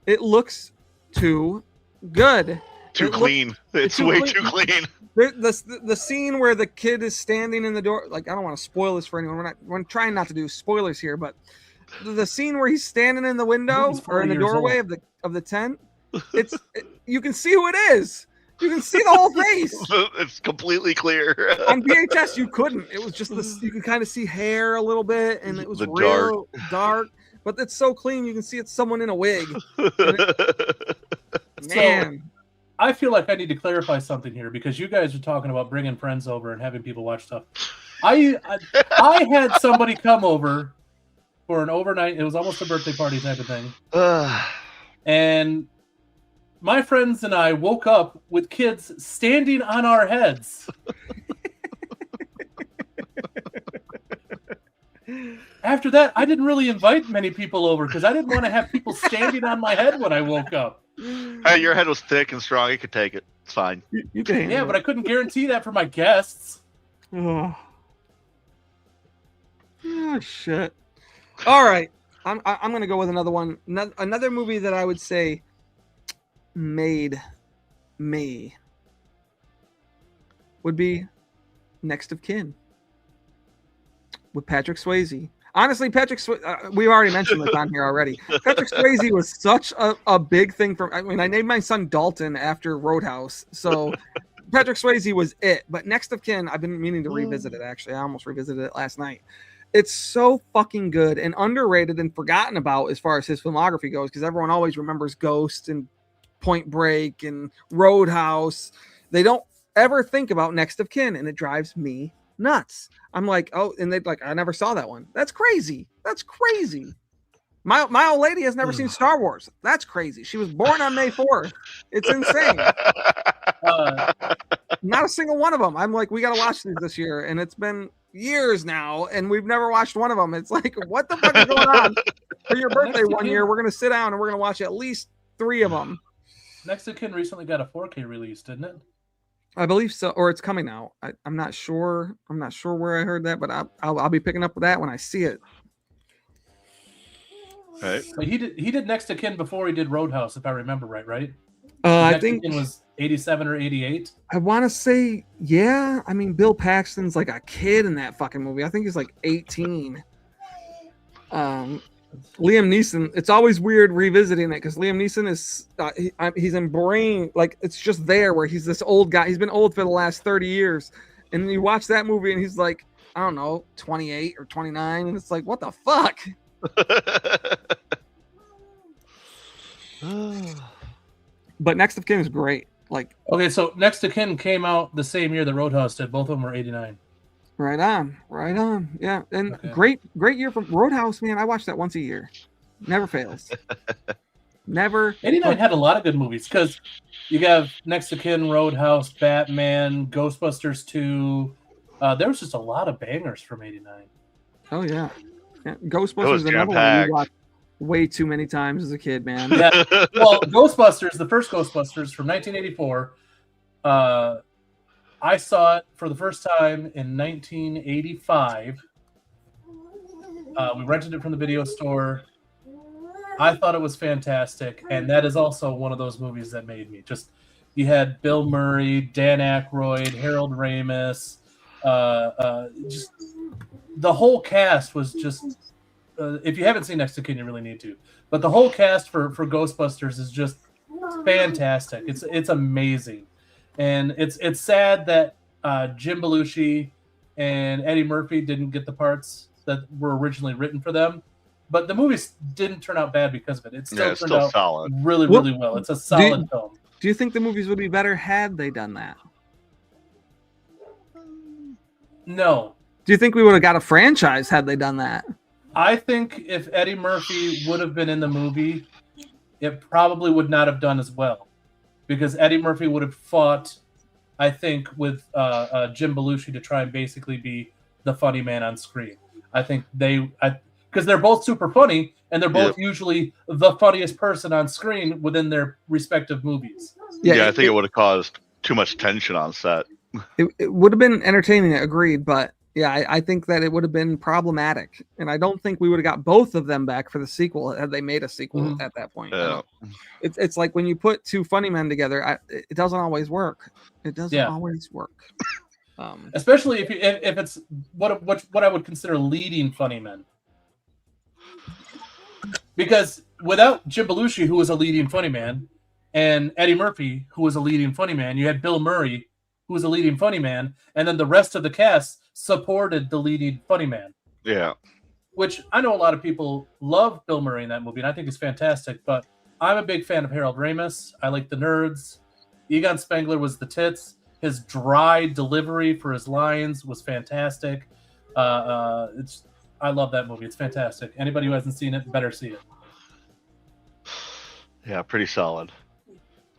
it looks too good. Too clean. It's way too clean. The scene where the kid is standing in the door, like I don't want to spoil this for anyone. We're trying not to do spoilers here, but the scene where he's standing in the window or in the doorway of the tent, you can see who it is. You can see the whole face. It's completely clear. On VHS, you couldn't. It was just you can kind of see hair a little bit, and it was real dark. But it's so clean, you can see it's someone in a wig. Man. I feel like I need to clarify something here because you guys are talking about bringing friends over and having people watch stuff. I had somebody come over for an overnight. It was almost a birthday party type of thing. And my friends and I woke up with kids standing on our heads. After that, I didn't really invite many people over because I didn't want to have people standing on my head when I woke up. Hey, your head was thick and strong. You could take it. It's fine. You can. Yeah, but I couldn't guarantee that for my guests. Oh shit! All right, I'm gonna go with another one. Another movie that I would say made me would be Next of Kin with Patrick Swayze. Honestly, we've already mentioned this on here already. Patrick Swayze was such a big thing I named my son Dalton after Roadhouse. So Patrick Swayze was it. But Next of Kin, I've been meaning to revisit it, actually. I almost revisited it last night. It's so fucking good and underrated and forgotten about as far as his filmography goes because everyone always remembers Ghost and Point Break and Roadhouse. They don't ever think about Next of Kin, and it drives me nuts. I'm like, and they'd like, I never saw that one. That's crazy. My old lady has never seen Star Wars. That's crazy. She was born on May 4th. It's insane. Not a single one of them. I'm like, we got to watch these this year. And it's been years now, and we've never watched one of them. It's like, what the fuck is going on? For your birthday one year, we're going to sit down and we're going to watch at least 3 of them. Next of Kin recently got a 4K release, didn't it? I believe so, or it's coming out. I'm not sure. I'm not sure where I heard that, but I'll be picking up with that when I see it. Right. So he did Next of Kin before he did Roadhouse, if I remember right? I think it was 87 or 88. I want to say, yeah. I mean, Bill Paxton's like a kid in that fucking movie. I think he's like 18. Liam Neeson, it's always weird revisiting it because Liam Neeson is he's in Brain, like it's just there where he's this old guy. He's been old for the last 30 years, and you watch that movie and he's like, I don't know, 28 or 29, and it's like, what the fuck? But Next of Kin is great. Like, okay, so Next of Kin came out the same year that Roadhouse did. Both of them were 89. Right on. Yeah, and great year from Roadhouse, man. I watch that once a year. Never fails. Never. 89 had a lot of good movies because you have Next of Kin, Roadhouse, Batman, Ghostbusters 2. There was just a lot of bangers from 89. Oh yeah. Ghostbusters is another one we watched way too many times as a kid, man. Yeah. Well, Ghostbusters, the first Ghostbusters from 1984. I saw it for the first time in 1985. We rented it from the video store. I thought it was fantastic, and that is also one of those movies that made me. Just you had Bill Murray, Dan Aykroyd, Harold Ramis, just the whole cast was just. If you haven't seen Next of Kin, you really need to. But the whole cast for Ghostbusters is just fantastic. It's amazing. And it's sad that Jim Belushi and Eddie Murphy didn't get the parts that were originally written for them. But the movie didn't turn out bad because of it. It still turned out solid. Really well. It's a solid film. Do you think the movies would be better had they done that? No. Do you think we would have got a franchise had they done that? I think if Eddie Murphy would have been in the movie, it probably would not have done as well. Because Eddie Murphy would have fought, I think, with Jim Belushi to try and basically be the funny man on screen. I think because they're both super funny, and they're both usually the funniest person on screen within their respective movies. Yeah, I think it would have caused too much tension on set. It would have been entertaining, agreed, but yeah, I think that it would have been problematic, and I don't think we would have got both of them back for the sequel had they made a sequel at that point. Yeah. It's like when you put two funny men together, it doesn't always work. It doesn't always work. Especially if it's what I would consider leading funny men. Because without Jim Belushi, who was a leading funny man, and Eddie Murphy, who was a leading funny man, you had Bill Murray, who was a leading funny man, and then the rest of the cast supported the leading funny man. Yeah. Which I know a lot of people love Bill Murray in that movie, and I think it's fantastic, but I'm a big fan of Harold Ramis. I like the nerds. Egon Spengler was the tits. His dry delivery for his lines was fantastic. I love that movie. It's fantastic. Anybody who hasn't seen it better see it. Yeah, pretty solid.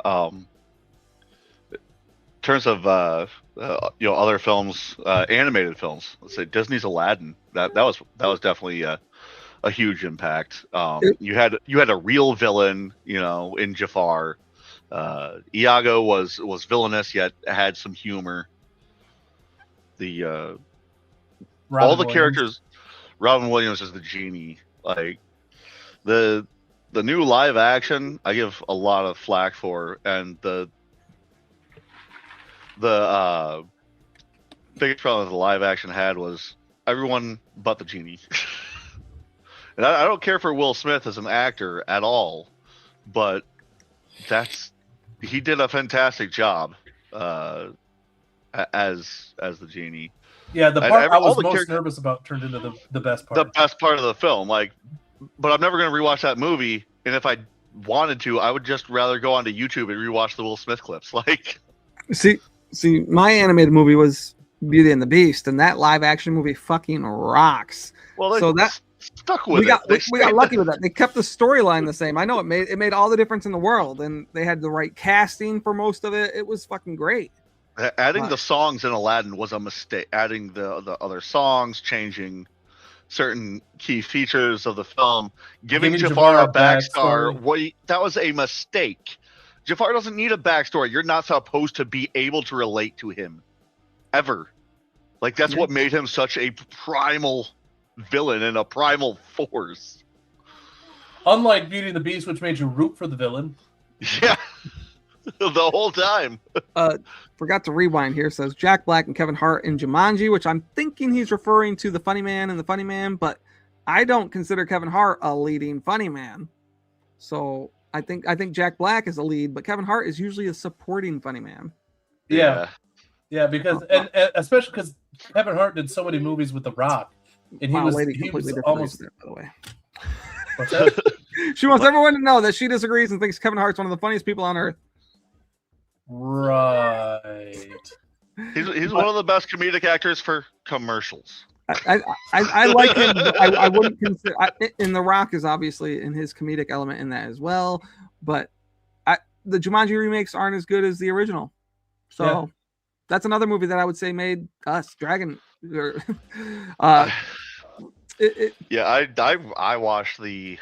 In terms of other films, animated films, let's say Disney's Aladdin. That was definitely a huge impact. You had a real villain, in Jafar. Iago was villainous yet had some humor. All the characters. Robin Williams is the genie. Like the new live action, I give a lot of flack for, and the biggest problem the live action had was everyone but the genie. And I don't care for Will Smith as an actor at all, but he did a fantastic job as the genie. Yeah, the part I was most nervous about turned into the best part. The best part of the film, but I'm never going to rewatch that movie. And if I wanted to, I would just rather go onto YouTube and rewatch the Will Smith clips. See, my animated movie was Beauty and the Beast, and that live action movie fucking rocks. Well, so that stuck with we got lucky with that. They kept the storyline the same. I know it made all the difference in the world, and they had the right casting for most of it. It was fucking great. Adding the songs in Aladdin was a mistake. Adding the other songs, changing certain key features of the film, giving Jafar a backstory. That was a mistake. Jafar doesn't need a backstory. You're not supposed to be able to relate to him ever. That's what made him such a primal villain and a primal force. Unlike Beauty and the Beast, which made you root for the villain. Yeah. The whole time. Forgot to rewind here. Says Jack Black and Kevin Hart in Jumanji, which I'm thinking he's referring to the Funny Man and the Funny Man, but I don't consider Kevin Hart a leading funny man. So I think Jack Black is a lead, but Kevin Hart is usually a supporting funny man. Yeah, because and especially because Kevin Hart did so many movies with The Rock, and he was almost there, by the way. What's that? She wants everyone to know that she disagrees and thinks Kevin Hart's one of the funniest people on earth. Right. He's one of the best comedic actors for commercials. I like him, but I wouldn't consider. And The Rock is obviously in his comedic element in that as well. But the Jumanji remakes aren't as good as the original. So that's another movie that I would say made us Dragon. I watched the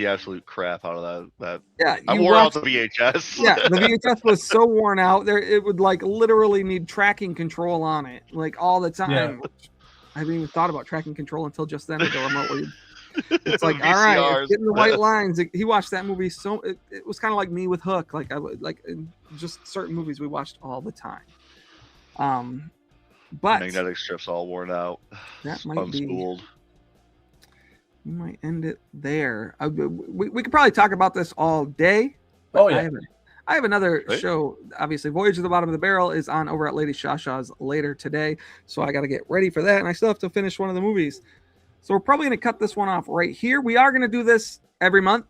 absolute crap out of that. Yeah, I wore out the VHS. Yeah, the VHS was so worn out there, it would like literally need tracking control on it, like all the time. Yeah. I haven't even thought about tracking control until just then with the remote. It's like, all right, it's getting the white lines. He watched that movie so it was kind of like me with Hook. Like I would like just certain movies we watched all the time. But magnetic strips all worn out. That might unspooled. be. We might end it there. We could probably talk about this all day. Oh yeah. I have another show. Obviously, Voyage to the Bottom of the Barrel is on over at Lady Shawshaw's later today, so I got to get ready for that, and I still have to finish one of the movies. So we're probably going to cut this one off right here. We are going to do this every month.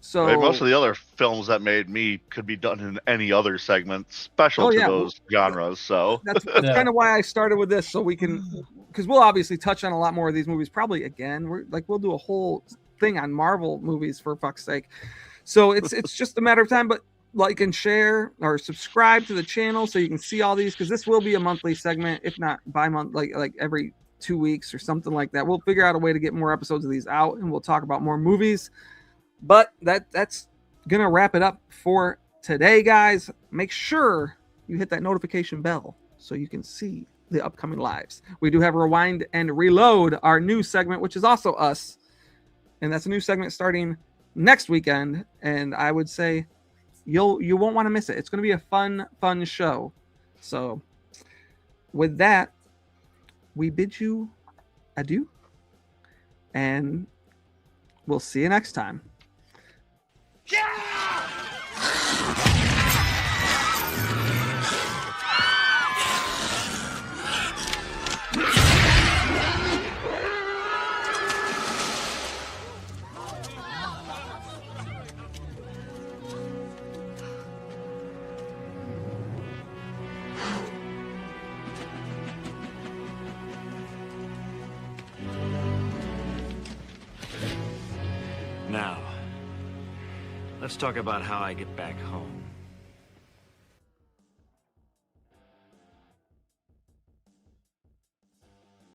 So most of the other films that made me could be done in any other segment special to those genres. So that's kind of why I started with this, so we can, because we'll obviously touch on a lot more of these movies probably again. We'll do a whole thing on Marvel movies for fuck's sake. So it's just a matter of time. But like and share or subscribe to the channel so you can see all these, because this will be a monthly segment, if not bi-month, like every 2 weeks or something like that. We'll figure out a way to get more episodes of these out, and we'll talk about more movies. But that's gonna wrap it up for today, guys. Make sure you hit that notification bell so you can see the upcoming lives. We do have Rewind and Reload, our new segment, which is also us, and that's a new segment starting next weekend. And I would say you won't want to miss it. It's going to be a fun show. So with that, we bid you adieu, and we'll see you next time. Now, let's talk about how I get back home.